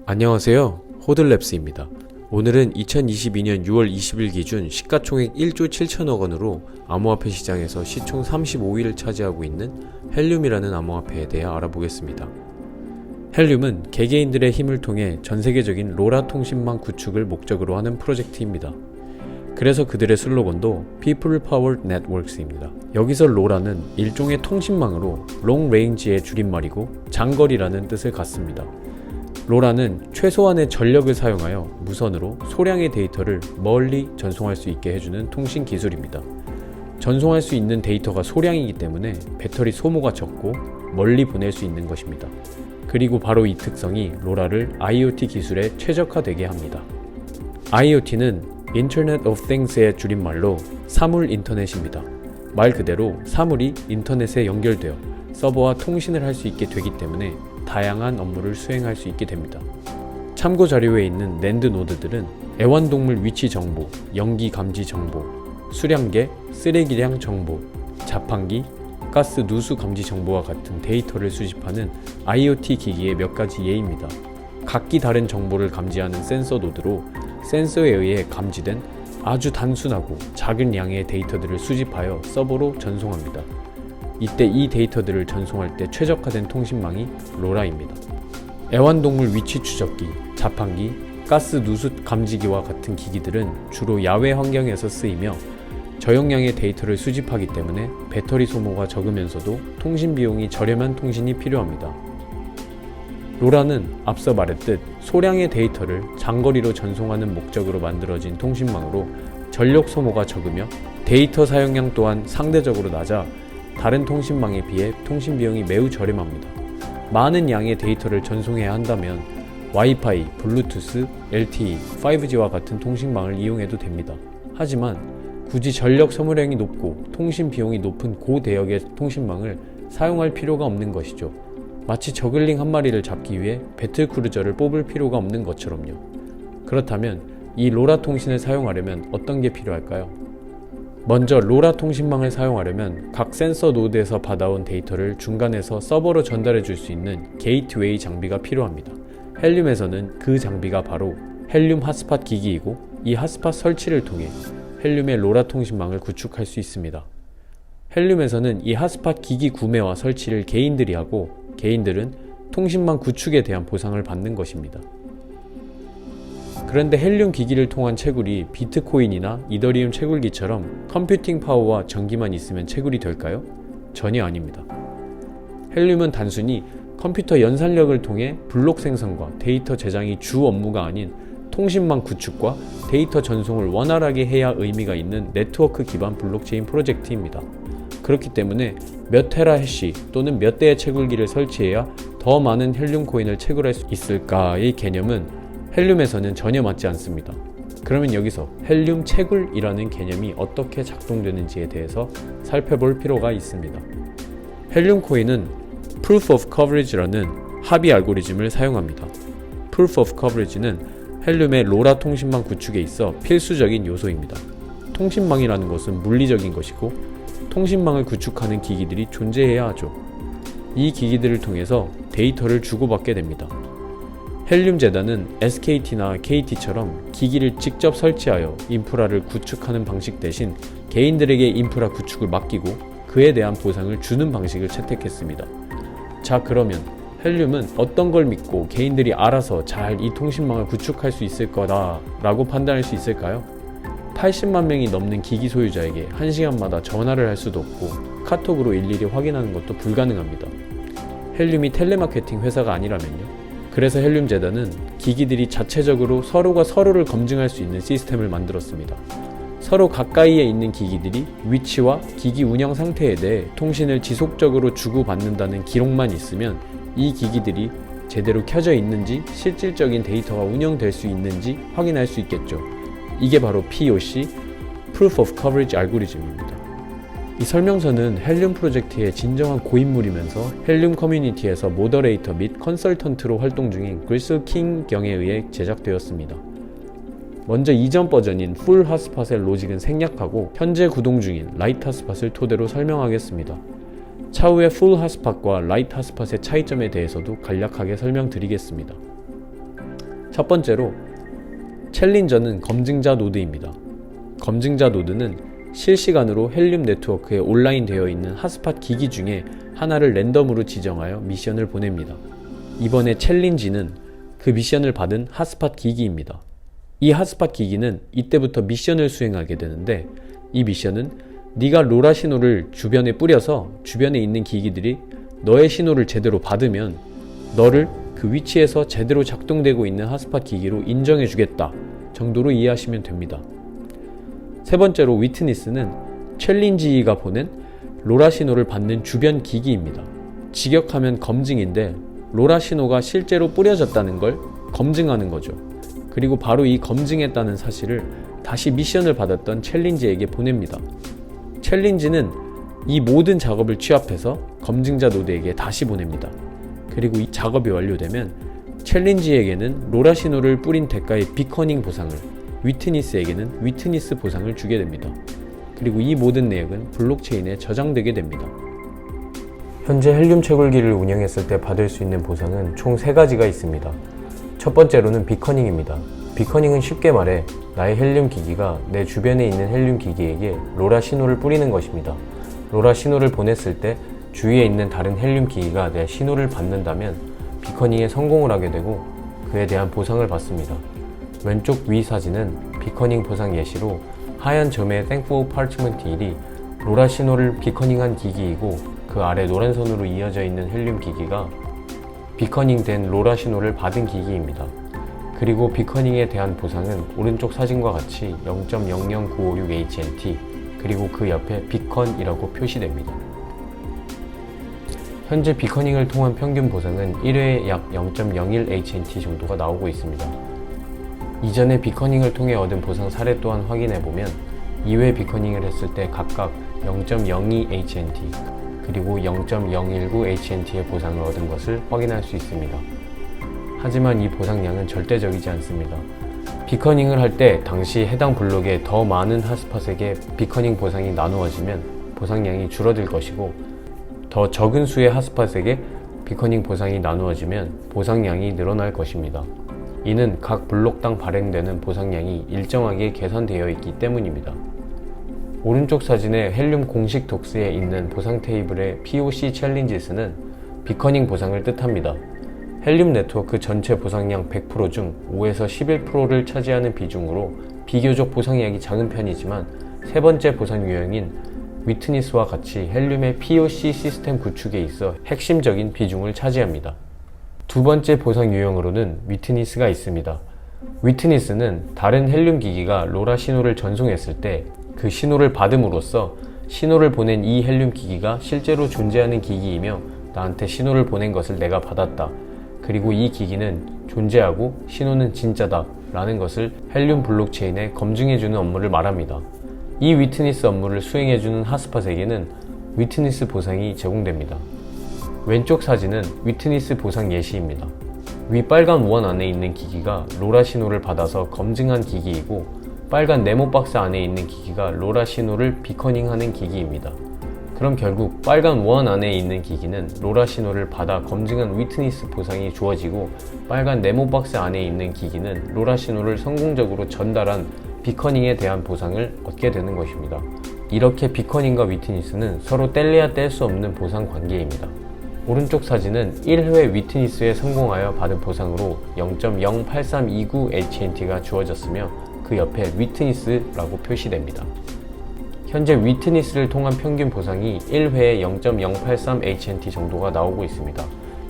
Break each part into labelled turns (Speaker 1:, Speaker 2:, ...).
Speaker 1: 안녕하세요. 호들랩스입니다. 오늘은 2022년 6월 20일 기준 시가총액 1조 7천억 원으로 암호화폐 시장에서 시총 35위를 차지하고 있는 헬륨이라는 암호화폐에 대해 알아보겠습니다. 헬륨은 개개인들의 힘을 통해 전세계적인 로라 통신망 구축을 목적으로 하는 프로젝트입니다. 그래서 그들의 슬로건도 People Powered Networks입니다. 여기서 로라는 일종의 통신망으로 Long Range의 줄임말이고 장거리라는 뜻을 갖습니다. 로라는 최소한의 전력을 사용하여 무선으로 소량의 데이터를 멀리 전송할 수 있게 해주는 통신 기술입니다. 전송할 수 있는 데이터가 소량이기 때문에 배터리 소모가 적고 멀리 보낼 수 있는 것입니다. 그리고 바로 이 특성이 로라를 IoT 기술에 최적화되게 합니다. IoT는 Internet of Things의 줄임말로 사물 인터넷입니다. 말 그대로 사물이 인터넷에 연결되어 서버와 통신을 할 수 있게 되기 때문에 다양한 업무를 수행할 수 있게 됩니다. 참고 자료에 있는 낸드 노드들은 애완동물 위치 정보, 연기 감지 정보, 수량계, 쓰레기량 정보, 자판기, 가스 누수 감지 정보와 같은 데이터를 수집하는 IoT 기기의 몇 가지 예입니다. 각기 다른 정보를 감지하는 센서 노드로 센서에 의해 감지된 아주 단순하고 작은 양의 데이터들을 수집하여 서버로 전송합니다. 이때 이 데이터들을 전송할 때 최적화된 통신망이 로라입니다. 애완동물 위치 추적기, 자판기, 가스 누수 감지기와 같은 기기들은 주로 야외 환경에서 쓰이며 저용량의 데이터를 수집하기 때문에 배터리 소모가 적으면서도 통신 비용이 저렴한 통신이 필요합니다. 로라는 앞서 말했듯 소량의 데이터를 장거리로 전송하는 목적으로 만들어진 통신망으로 전력 소모가 적으며 데이터 사용량 또한 상대적으로 낮아 다른 통신망에 비해 통신 비용이 매우 저렴합니다. 많은 양의 데이터를 전송해야 한다면 와이파이, 블루투스, LTE, 5G와 같은 통신망을 이용해도 됩니다. 하지만 굳이 전력 소모량이 높고 통신 비용이 높은 고대역의 통신망을 사용할 필요가 없는 것이죠. 마치 저글링 한 마리를 잡기 위해 배틀크루저를 뽑을 필요가 없는 것처럼요. 그렇다면 이 로라 통신을 사용하려면 어떤 게 필요할까요? 먼저 로라 통신망을 사용하려면 각 센서 노드에서 받아온 데이터를 중간에서 서버로 전달해 줄 수 있는 게이트웨이 장비가 필요합니다. 헬륨에서는 그 장비가 바로 헬륨 핫스팟 기기이고 이 핫스팟 설치를 통해 헬륨의 로라 통신망을 구축할 수 있습니다. 헬륨에서는 이 핫스팟 기기 구매와 설치를 개인들이 하고 개인들은 통신망 구축에 대한 보상을 받는 것입니다. 그런데 헬륨 기기를 통한 채굴이 비트코인이나 이더리움 채굴기처럼 컴퓨팅 파워와 전기만 있으면 채굴이 될까요? 전혀 아닙니다. 헬륨은 단순히 컴퓨터 연산력을 통해 블록 생성과 데이터 저장이 주 업무가 아닌 통신망 구축과 데이터 전송을 원활하게 해야 의미가 있는 네트워크 기반 블록체인 프로젝트입니다. 그렇기 때문에 몇 테라 해시 또는 몇 대의 채굴기를 설치해야 더 많은 헬륨 코인을 채굴할 수 있을까의 개념은 헬륨에서는 전혀 맞지 않습니다. 그러면 여기서 헬륨 채굴이라는 개념이 어떻게 작동되는지에 대해서 살펴볼 필요가 있습니다. 헬륨 코인은 Proof of Coverage라는 합의 알고리즘을 사용합니다. Proof of Coverage는 헬륨의 로라 통신망 구축에 있어 필수적인 요소입니다. 통신망이라는 것은 물리적인 것이고 통신망을 구축하는 기기들이 존재해야 하죠. 이 기기들을 통해서 데이터를 주고받게 됩니다. 헬륨 재단은 SKT나 KT처럼 기기를 직접 설치하여 인프라를 구축하는 방식 대신 개인들에게 인프라 구축을 맡기고 그에 대한 보상을 주는 방식을 채택했습니다. 자, 그러면 헬륨은 어떤 걸 믿고 개인들이 알아서 잘 이 통신망을 구축할 수 있을 거다 라고 판단할 수 있을까요? 80만 명이 넘는 기기 소유자에게 1시간마다 전화를 할 수도 없고 카톡으로 일일이 확인하는 것도 불가능합니다. 헬륨이 텔레마케팅 회사가 아니라면요. 그래서 헬륨 재단은 기기들이 자체적으로 서로가 서로를 검증할 수 있는 시스템을 만들었습니다. 서로 가까이에 있는 기기들이 위치와 기기 운영 상태에 대해 통신을 지속적으로 주고받는다는 기록만 있으면 이 기기들이 제대로 켜져 있는지 실질적인 데이터가 운영될 수 있는지 확인할 수 있겠죠. 이게 바로 POC, Proof of Coverage 알고리즘입니다. 이 설명서는 헬륨 프로젝트의 진정한 고인물이면서 헬륨 커뮤니티에서 모더레이터 및 컨설턴트로 활동 중인 그리슬 킹 경에 의해 제작되었습니다. 먼저 이전 버전인 풀 핫스팟의 로직은 생략하고 현재 구동 중인 라이트 핫스팟을 토대로 설명하겠습니다. 차후에 풀 핫스팟과 라이트 핫스팟의 차이점에 대해서도 간략하게 설명드리겠습니다. 첫 번째로 챌린저는 검증자 노드입니다. 검증자 노드는 실시간으로 헬륨 네트워크에 온라인 되어 있는 핫스팟 기기 중에 하나를 랜덤으로 지정하여 미션을 보냅니다. 이번에 챌린지는 그 미션을 받은 핫스팟 기기입니다. 이 핫스팟 기기는 이때부터 미션을 수행하게 되는데, 이 미션은 네가 로라 신호를 주변에 뿌려서 주변에 있는 기기들이 너의 신호를 제대로 받으면 너를 그 위치에서 제대로 작동되고 있는 핫스팟 기기로 인정해 주겠다 정도로 이해하시면 됩니다. 세 번째로 위트니스는 챌린지가 보낸 로라 신호를 받는 주변 기기입니다. 직역하면 검증인데, 로라 신호가 실제로 뿌려졌다는 걸 검증하는 거죠. 그리고 바로 이 검증했다는 사실을 다시 미션을 받았던 챌린지에게 보냅니다. 챌린지는 이 모든 작업을 취합해서 검증자 노드에게 다시 보냅니다. 그리고 이 작업이 완료되면 챌린지에게는 로라 신호를 뿌린 대가의 비커닝 보상을, 위트니스에게는 위트니스 보상을 주게 됩니다. 그리고 이 모든 내역은 블록체인에 저장되게 됩니다. 현재 헬륨 채굴기를 운영했을 때 받을 수 있는 보상은 총 3가지가 있습니다. 첫 번째로는 비커닝입니다. 비커닝은 쉽게 말해 나의 헬륨 기기가 내 주변에 있는 헬륨 기기에게 로라 신호를 뿌리는 것입니다. 로라 신호를 보냈을 때 주위에 있는 다른 헬륨 기기가 내 신호를 받는다면 비커닝에 성공을 하게 되고 그에 대한 보상을 받습니다. 왼쪽 위 사진은 비커닝 보상 예시로 하얀 점의 Thankful Parchment 1이 로라 신호를 비커닝한 기기이고, 그 아래 노란 선으로 이어져 있는 헬륨 기기가 비커닝 된 로라 신호를 받은 기기입니다. 그리고 비커닝에 대한 보상은 오른쪽 사진과 같이 0.00956HNT, 그리고 그 옆에 비컨이라고 표시됩니다. 현재 비커닝을 통한 평균 보상은 1회에 약 0.01HNT 정도가 나오고 있습니다. 이전에 비커닝을 통해 얻은 보상 사례 또한 확인해보면 2회 비커닝을 했을 때 각각 0.02HNT 그리고 0.019HNT의 보상을 얻은 것을 확인할 수 있습니다. 하지만 이 보상량은 절대적이지 않습니다. 비커닝을 할 때 당시 해당 블록에 더 많은 핫스팟에게 비커닝 보상이 나누어지면 보상량이 줄어들 것이고, 더 적은 수의 핫스팟에게 비커닝 보상이 나누어지면 보상량이 늘어날 것입니다. 이는 각 블록당 발행되는 보상량이 일정하게 계산되어 있기 때문입니다. 오른쪽 사진의 헬륨 공식 독스에 있는 보상 테이블의 POC 챌린지스는 비커닝 보상을 뜻합니다. 헬륨 네트워크 전체 보상량 100% 중 5에서 11%를 차지하는 비중으로 비교적 보상량이 작은 편이지만, 세 번째 보상 유형인 위트니스와 같이 헬륨의 POC 시스템 구축에 있어 핵심적인 비중을 차지합니다. 두 번째 보상 유형으로는 위트니스가 있습니다. 위트니스는 다른 헬륨 기기가 로라 신호를 전송했을 때 그 신호를 받음으로써 신호를 보낸 이 헬륨 기기가 실제로 존재하는 기기이며 나한테 신호를 보낸 것을 내가 받았다, 그리고 이 기기는 존재하고 신호는 진짜다 라는 것을 헬륨 블록체인에 검증해주는 업무를 말합니다. 이 위트니스 업무를 수행해주는 핫스팟에게는 위트니스 보상이 제공됩니다. 왼쪽 사진은 위트니스 보상 예시입니다. 위 빨간 원 안에 있는 기기가 로라 신호를 받아서 검증한 기기이고, 빨간 네모 박스 안에 있는 기기가 로라 신호를 비커닝하는 기기입니다. 그럼 결국 빨간 원 안에 있는 기기는 로라 신호를 받아 검증한 위트니스 보상이 주어지고, 빨간 네모 박스 안에 있는 기기는 로라 신호를 성공적으로 전달한 비커닝에 대한 보상을 얻게 되는 것입니다. 이렇게 비커닝과 위트니스는 서로 뗄래야 뗄 수 없는 보상 관계입니다. 오른쪽 사진은 1회 위트니스에 성공하여 받은 보상으로 0.08329HNT가 주어졌으며 그 옆에 위트니스라고 표시됩니다. 현재 위트니스를 통한 평균 보상이 1회에 0.083HNT 정도가 나오고 있습니다.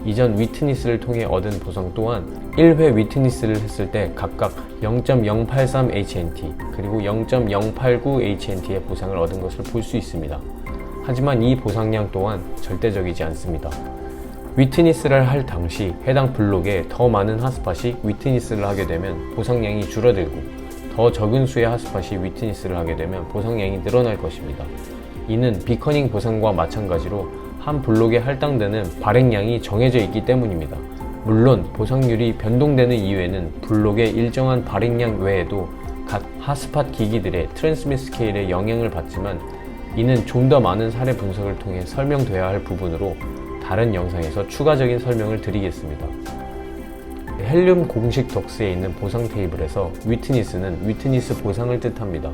Speaker 1: 이전 위트니스를 통해 얻은 보상 또한 1회 위트니스를 했을 때 각각 0.083HNT 그리고 0.089HNT의 보상을 얻은 것을 볼 수 있습니다. 하지만 이 보상량 또한 절대적이지 않습니다. 위트니스를 할 당시 해당 블록에 더 많은 핫스팟이 위트니스를 하게 되면 보상량이 줄어들고, 더 적은 수의 핫스팟이 위트니스를 하게 되면 보상량이 늘어날 것입니다. 이는 비커닝 보상과 마찬가지로 한 블록에 할당되는 발행량이 정해져 있기 때문입니다. 물론 보상률이 변동되는 이유에는 블록의 일정한 발행량 외에도 각 핫스팟 기기들의 트랜스밋 스케일에 영향을 받지만, 이는 좀 더 많은 사례 분석을 통해 설명돼야 할 부분으로 다른 영상에서 추가적인 설명을 드리겠습니다. 헬륨 공식 덕스에 있는 보상 테이블에서 위트니스는 위트니스 보상을 뜻합니다.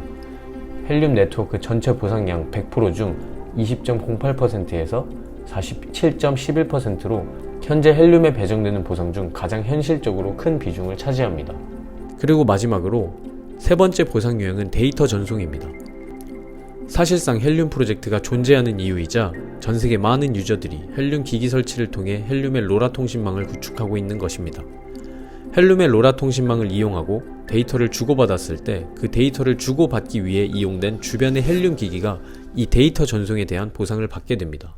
Speaker 1: 헬륨 네트워크 전체 보상량 100% 중 20.08%에서 47.11%로 현재 헬륨에 배정되는 보상 중 가장 현실적으로 큰 비중을 차지합니다. 그리고 마지막으로 세 번째 보상 유형은 데이터 전송입니다. 사실상 헬륨 프로젝트가 존재하는 이유이자 전 세계 많은 유저들이 헬륨 기기 설치를 통해 헬륨의 로라 통신망을 구축하고 있는 것입니다. 헬륨의 로라 통신망을 이용하고 데이터를 주고받았을 때 그 데이터를 주고받기 위해 이용된 주변의 헬륨 기기가 이 데이터 전송에 대한 보상을 받게 됩니다.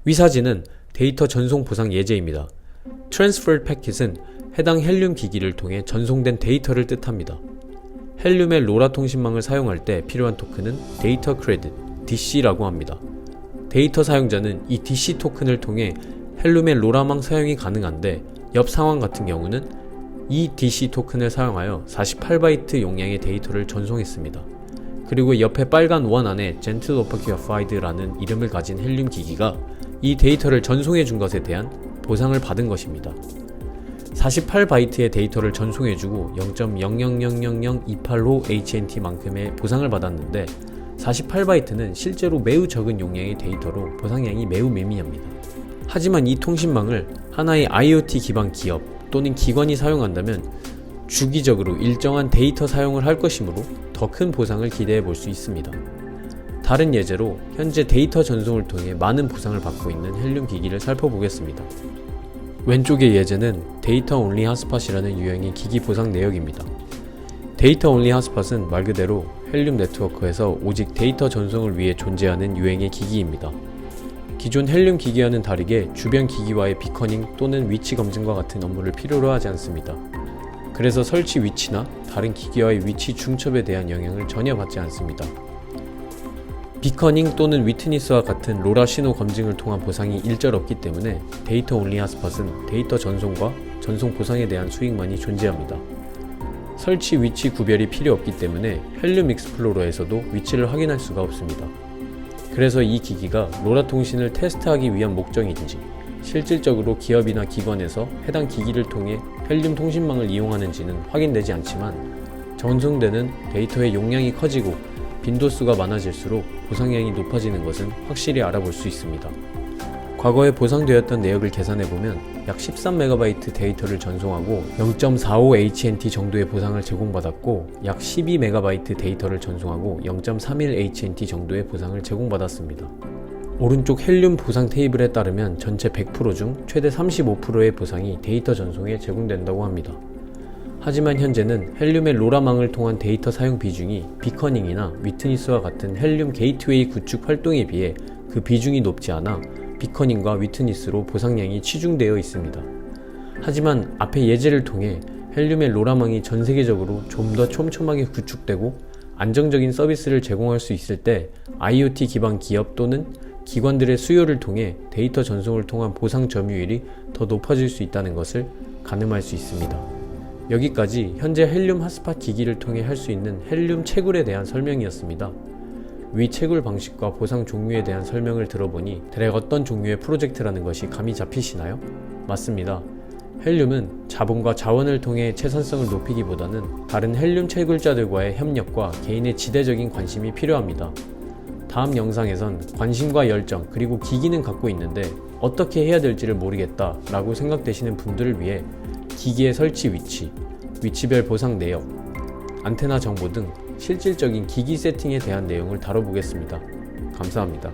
Speaker 1: 위 사진은 데이터 전송 보상 예제입니다. Transferred Packet은 해당 헬륨 기기를 통해 전송된 데이터를 뜻합니다. 헬륨의 로라 통신망을 사용할 때 필요한 토큰은 데이터 크레딧, DC라고 합니다. 데이터 사용자는 이 DC 토큰을 통해 헬륨의 로라망 사용이 가능한데 옆 상황 같은 경우는 이 DC 토큰을 사용하여 48바이트 용량의 데이터를 전송했습니다. 그리고 옆에 빨간 원 안에 Gentle Opacified라는 이름을 가진 헬륨 기기가 이 데이터를 전송해준 것에 대한 보상을 받은 것입니다. 48바이트의 데이터를 전송해주고 0.000028호 HNT만큼의 보상을 받았는데 48바이트는 실제로 매우 적은 용량의 데이터로 보상량이 매우 미미합니다. 하지만 이 통신망을 하나의 IoT 기반 기업 또는 기관이 사용한다면 주기적으로 일정한 데이터 사용을 할 것이므로 더 큰 보상을 기대해 볼 수 있습니다. 다른 예제로 현재 데이터 전송을 통해 많은 보상을 받고 있는 헬륨 기기를 살펴보겠습니다. 왼쪽의 예제는 데이터 온리 핫스팟이라는 유형의 기기 보상 내역입니다. 데이터 온리 핫스팟은 말 그대로 헬륨 네트워크에서 오직 데이터 전송을 위해 존재하는 유형의 기기입니다. 기존 헬륨 기기와는 다르게 주변 기기와의 비커닝 또는 위치 검증과 같은 업무를 필요로 하지 않습니다. 그래서 설치 위치나 다른 기기와의 위치 중첩에 대한 영향을 전혀 받지 않습니다. 비커닝 또는 위트니스와 같은 로라 신호 검증을 통한 보상이 일절 없기 때문에 데이터 온리 핫스팟은 데이터 전송과 전송 보상에 대한 수익만이 존재합니다. 설치 위치 구별이 필요 없기 때문에 헬륨 익스플로러에서도 위치를 확인할 수가 없습니다. 그래서 이 기기가 로라 통신을 테스트하기 위한 목적인지 실질적으로 기업이나 기관에서 해당 기기를 통해 헬륨 통신망을 이용하는지는 확인되지 않지만 전송되는 데이터의 용량이 커지고 빈도수가 많아질수록 보상량이 높아지는 것은 확실히 알아볼 수 있습니다. 과거에 보상되었던 내역을 계산해보면 약 13MB 데이터를 전송하고 0.45 HNT 정도의 보상을 제공받았고 약 12MB 데이터를 전송하고 0.31 HNT 정도의 보상을 제공받았습니다. 오른쪽 헬륨 보상 테이블에 따르면 전체 100% 중 최대 35%의 보상이 데이터 전송에 제공된다고 합니다. 하지만 현재는 헬륨의 로라망을 통한 데이터 사용 비중이 비커닝이나 위트니스와 같은 헬륨 게이트웨이 구축 활동에 비해 그 비중이 높지 않아 비커닝과 위트니스로 보상량이 치중되어 있습니다. 하지만 앞의 예제를 통해 헬륨의 로라망이 전 세계적으로 좀 더 촘촘하게 구축되고 안정적인 서비스를 제공할 수 있을 때 IoT 기반 기업 또는 기관들의 수요를 통해 데이터 전송을 통한 보상 점유율이 더 높아질 수 있다는 것을 가늠할 수 있습니다. 여기까지 현재 헬륨 핫스팟 기기를 통해 할 수 있는 헬륨 채굴에 대한 설명이었습니다. 위 채굴 방식과 보상 종류에 대한 설명을 들어보니 대략 어떤 종류의 프로젝트라는 것이 감이 잡히시나요? 맞습니다. 헬륨은 자본과 자원을 통해 채선성을 높이기보다는 다른 헬륨 채굴자들과의 협력과 개인의 지대적인 관심이 필요합니다. 다음 영상에선 관심과 열정 그리고 기기는 갖고 있는데 어떻게 해야 될지를 모르겠다 라고 생각되시는 분들을 위해 기기의 설치 위치, 위치별 보상 내역, 안테나 정보 등 실질적인 기기 세팅에 대한 내용을 다뤄보겠습니다. 감사합니다.